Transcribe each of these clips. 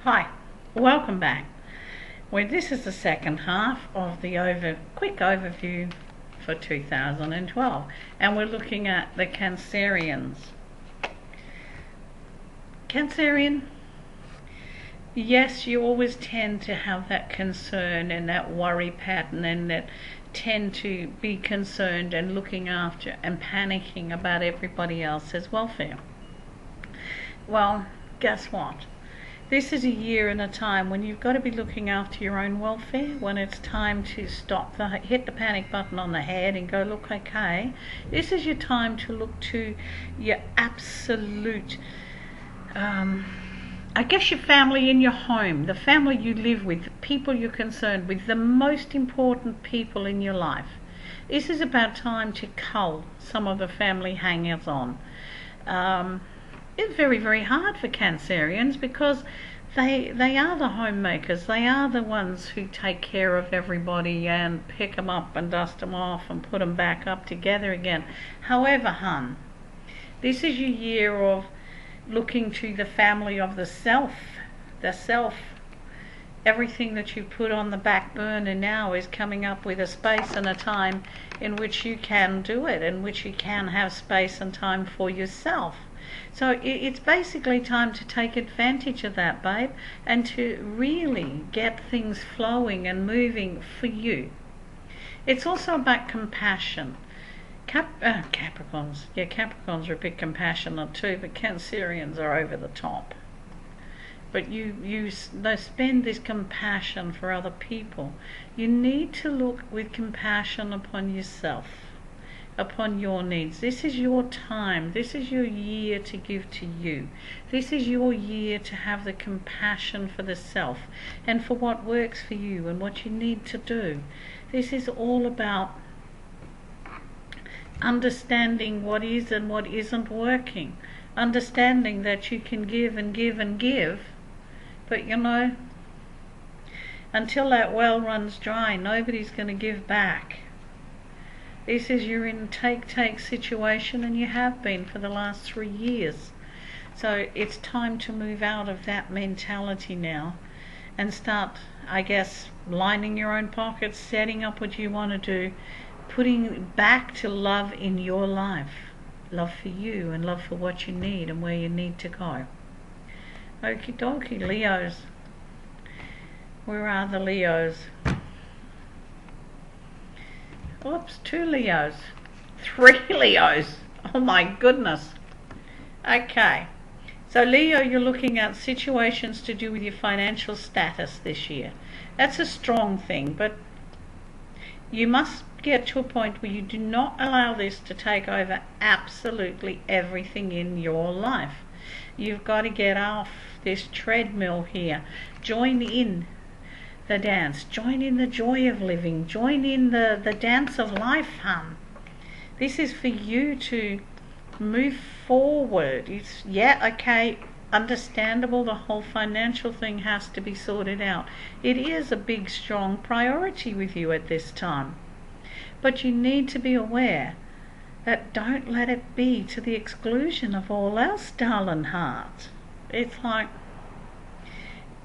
Hi, welcome back. Well, this is the second half of the quick overview for 2012, and we're looking at the Cancerians. Cancerian, yes, you always tend to have that concern and that worry pattern, and that tend to be concerned and looking after and panicking about everybody else's welfare. Well, guess what? This is a year and a time when you've got to be looking after your own welfare, when it's time to hit the panic button on the head and go, look, okay, this is your time to look to your absolute, I guess your family in your home, the family you live with, the people you're concerned with, the most important people in your life. This is about time to cull some of the family hangers on. It's very, very hard for Cancerians because they are the homemakers. They are the ones who take care of everybody and pick them up and dust them off and put them back up together again. However, hun, this is your year of looking to the family of the self. Everything that you put on the back burner now is coming up with a space and a time in which you can do it, in which you can have space and time for yourself. So it's basically time to take advantage of that, babe, and to really get things flowing and moving for you. It's also about compassion. Capricorns. Yeah, Capricorns are a bit compassionate too, but Cancerians are over the top. But they spend this compassion for other people. You need to look with compassion upon yourself, upon your needs. This is your time. This is your year to give to you. This is your year to have the compassion for the self and for what works for you and what you need to do. This is all about understanding what is and what isn't working. Understanding that you can give and give and give, but until that well runs dry, nobody's going to give back. This is you're in take situation, and you have been for the last 3 years. So it's time to move out of that mentality now and start, I guess, lining your own pockets, setting up what you want to do, putting back to love in your life. Love for you and love for what you need and where you need to go. Okie dokie, Leos. Where are the Leos? Oops, 2 Leos. 3 Leos. Oh my goodness. Okay. So Leo, you're looking at situations to do with your financial status this year. That's a strong thing, but you must get to a point where you do not allow this to take over absolutely everything in your life. You've got to get off this treadmill here. Join in the dance. Join in the joy of living. Join in the dance of life, hun. This is for you to move forward. It's, okay, understandable, the whole financial thing has to be sorted out. It is a big, strong priority with you at this time. But you need to be aware that don't let it be to the exclusion of all else, darling heart. It's like,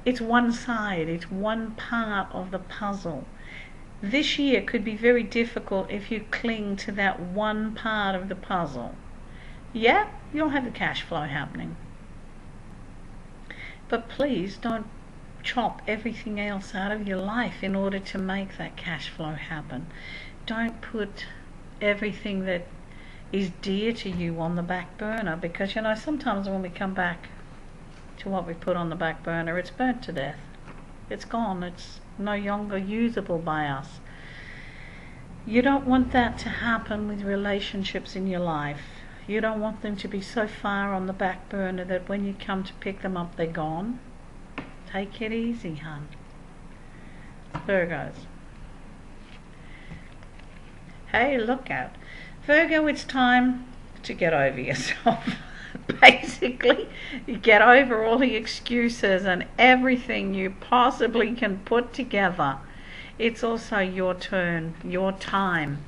it's one side, it's one part of the puzzle. This year could be very difficult if you cling to that one part of the puzzle. Yeah, you'll have the cash flow happening. But please don't chop everything else out of your life in order to make that cash flow happen. Don't put everything that is dear to you on the back burner, because sometimes when we come back to what we put on the back burner, it's burnt to death. It's gone. It's no longer usable by us. You don't want that to happen with relationships in your life. You don't want them to be so far on the back burner that when you come to pick them up, they're gone. Take it easy, hun. Virgos. Hey, look out. Virgo, it's time to get over yourself. Basically, you get over all the excuses and everything you possibly can put together. It's also your turn, your time.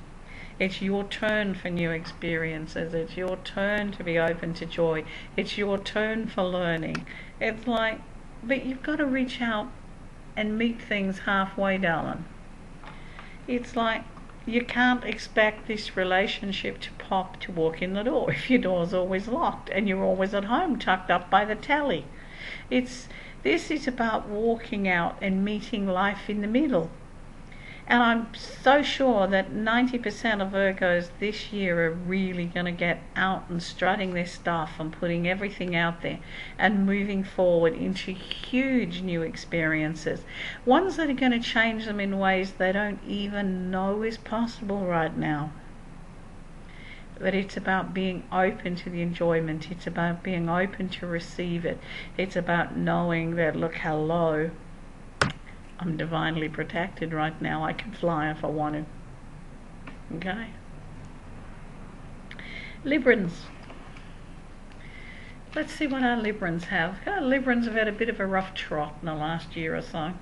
It's your turn for new experiences. It's your turn to be open to joy. It's your turn for learning. It's like but you've got to reach out and meet things halfway, darling. It's like you can't expect this relationship to walk in the door if your door's always locked and you're always at home tucked up by the telly. This is about walking out and meeting life in the middle. And I'm so sure that 90% of Virgos this year are really going to get out and strutting their stuff and putting everything out there and moving forward into huge new experiences. Ones that are going to change them in ways they don't even know is possible right now. But it's about being open to the enjoyment. It's about being open to receive it. It's about knowing that, look, hello, I'm divinely protected right now. I can fly if I want to. Okay? Librans. Let's see what our Librans have. Our Librans have had a bit of a rough trot in the last year or so.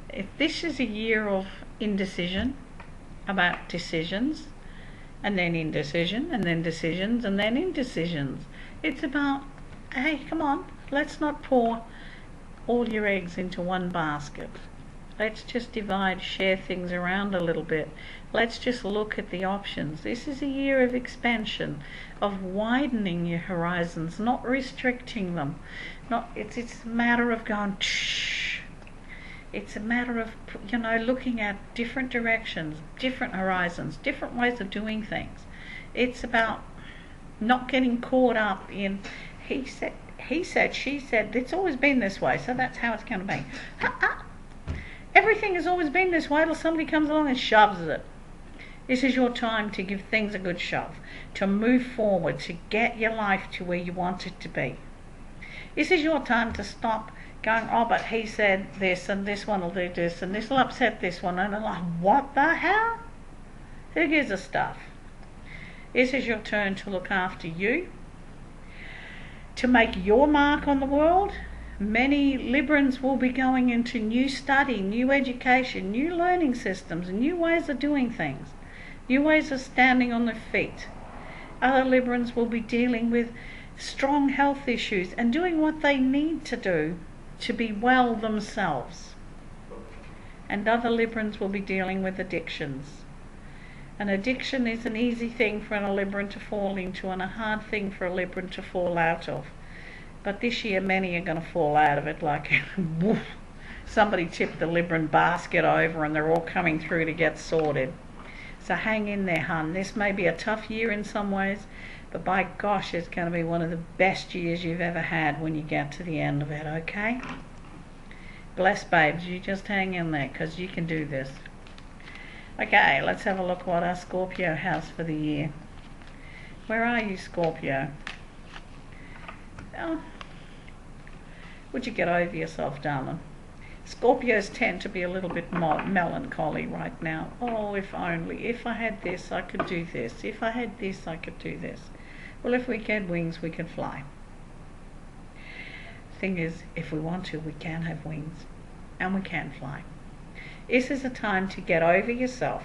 If this is a year of indecision about decisions, and then indecision, and then decisions, and then indecisions. It's about, hey, come on, let's not pour all your eggs into one basket. Let's just share things around a little bit. Let's just look at the options. This is a year of expansion, of widening your horizons, not restricting them. It's a matter of going, shh. It's a matter of, looking at different directions, different horizons, different ways of doing things. It's about not getting caught up in, he said, she said, it's always been this way, so that's how it's going to be. Everything has always been this way till somebody comes along and shoves it. This is your time to give things a good shove, to move forward, to get your life to where you want it to be. This is your time to stop going, oh, but he said this, and this one will do this, and this will upset this one, and I'm like, what the hell? Who gives a stuff? This is your turn to look after you, to make your mark on the world. Many Librans will be going into new study, new education, new learning systems, new ways of doing things, new ways of standing on their feet. Other Librans will be dealing with strong health issues and doing what they need to do to be well themselves. And other Librans will be dealing with addictions. An addiction is an easy thing for a Libran to fall into and a hard thing for a Libran to fall out of. But this year many are going to fall out of it like somebody tipped the Libran basket over and they're all coming through to get sorted. So hang in there, hun. This may be a tough year in some ways, but by gosh, it's going to be one of the best years you've ever had when you get to the end of it, okay? Bless, babes. You just hang in there because you can do this. Okay, let's have a look what our Scorpio has for the year. Where are you, Scorpio? Oh, would you get over yourself, darling? Scorpios tend to be a little bit more melancholy right now. Oh, if only. If I had this, I could do this. If I had this, I could do this. Well, if we had wings, we could fly. Thing is, if we want to, we can have wings. And we can fly. This is a time to get over yourself.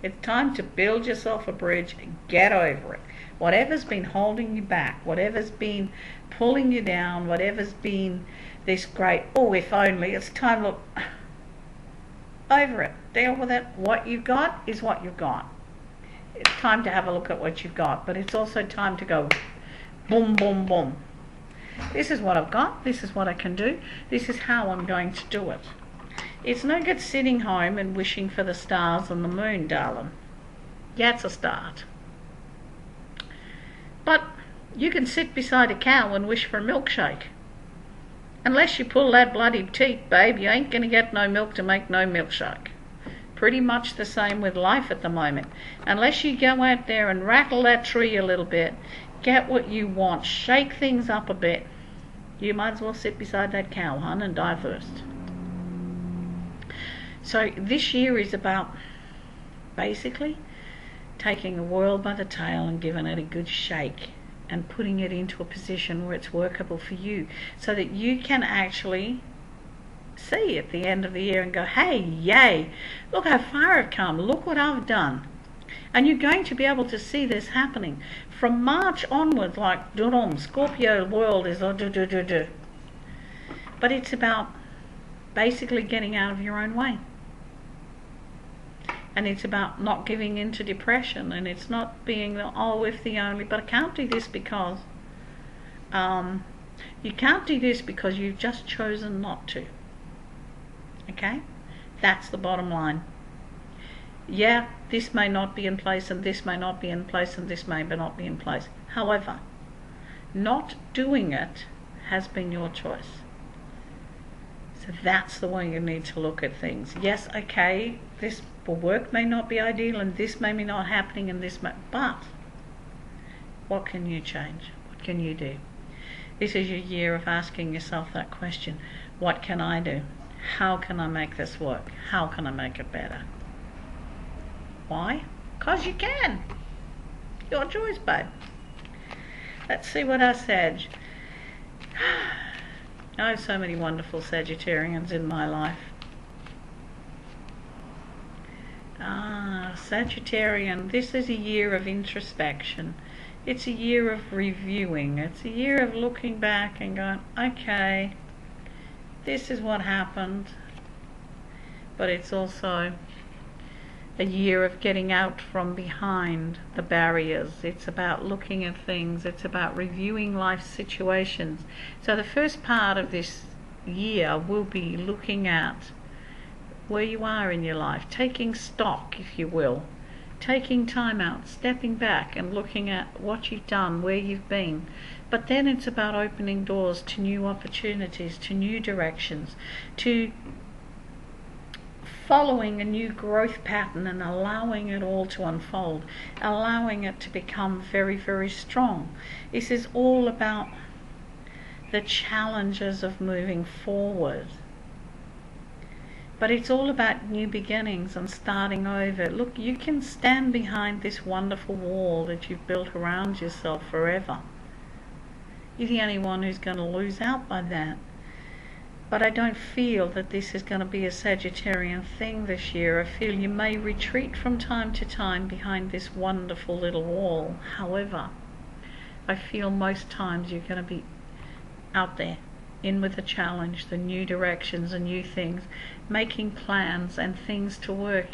It's time to build yourself a bridge and get over it. Whatever's been holding you back, whatever's been pulling you down, whatever's been this great, oh, if only, it's time to look over it. Deal with it. What you've got is what you've got. It's time to have a look at what you've got, but it's also time to go boom, boom, boom. This is what I've got. This is what I can do. This is how I'm going to do it. It's no good sitting home and wishing for the stars and the moon, darling. Yeah, it's a start. But you can sit beside a cow and wish for a milkshake. Unless you pull that bloody teat, babe, you ain't going to get no milk to make no milkshake. Pretty much the same with life at the moment. Unless you go out there and rattle that tree a little bit, get what you want, shake things up a bit, you might as well sit beside that cow, hun, and die first. So this year is about basically taking the world by the tail and giving it a good shake and putting it into a position where it's workable for you so that you can actually see at the end of the year and go, hey, yay, look how far I've come, look what I've done. And you're going to be able to see this happening from March onwards, like Scorpio world is But it's about basically getting out of your own way. And it's about not giving in to depression, and it's not being, oh, if the only, but I can't do this because, you can't do this because you've just chosen not to. Okay? That's the bottom line. Yeah, this may not be in place, and this may not be in place, and this may not be in place. However, not doing it has been your choice. So that's the way you need to look at things. Yes, okay, this work may not be ideal, and this may be not happening, and this may, but what can you change? What can you do? This is your year of asking yourself that question. What can I do? How can I make this work? How can I make it better? Why? Because you can. Your choice, babe. Let's see what our Sag. I have so many wonderful Sagittarians in my life. Sagittarian, this is a year of introspection. It's a year of reviewing. It's a year of looking back and going, okay, this is what happened. But it's also a year of getting out from behind the barriers. It's about looking at things. It's about reviewing life situations. So the first part of this year will be looking at where you are in your life, taking stock, if you will, taking time out, stepping back and looking at what you've done, where you've been. But then it's about opening doors to new opportunities, to new directions, to following a new growth pattern and allowing it all to unfold, allowing it to become very, very strong. This is all about the challenges of moving forward. But it's all about new beginnings and starting over. Look, you can stand behind this wonderful wall that you've built around yourself forever. You're the only one who's going to lose out by that. But I don't feel that this is going to be a Sagittarian thing this year. I feel you may retreat from time to time behind this wonderful little wall. However, I feel most times you're going to be out there, in with the challenge, the new directions and new things, making plans and things to work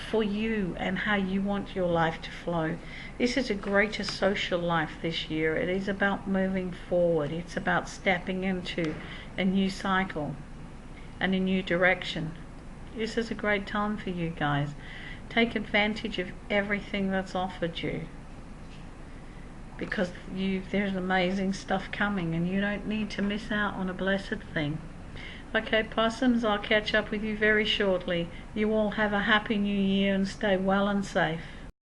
for you and how you want your life to flow. This is a greater social life this year. It is about moving forward. It's about stepping into a new cycle and a new direction. This is a great time for you guys. Take advantage of everything that's offered you, because there's amazing stuff coming and you don't need to miss out on a blessed thing. Okay, possums, I'll catch up with you very shortly. You all have a happy new year and stay well and safe.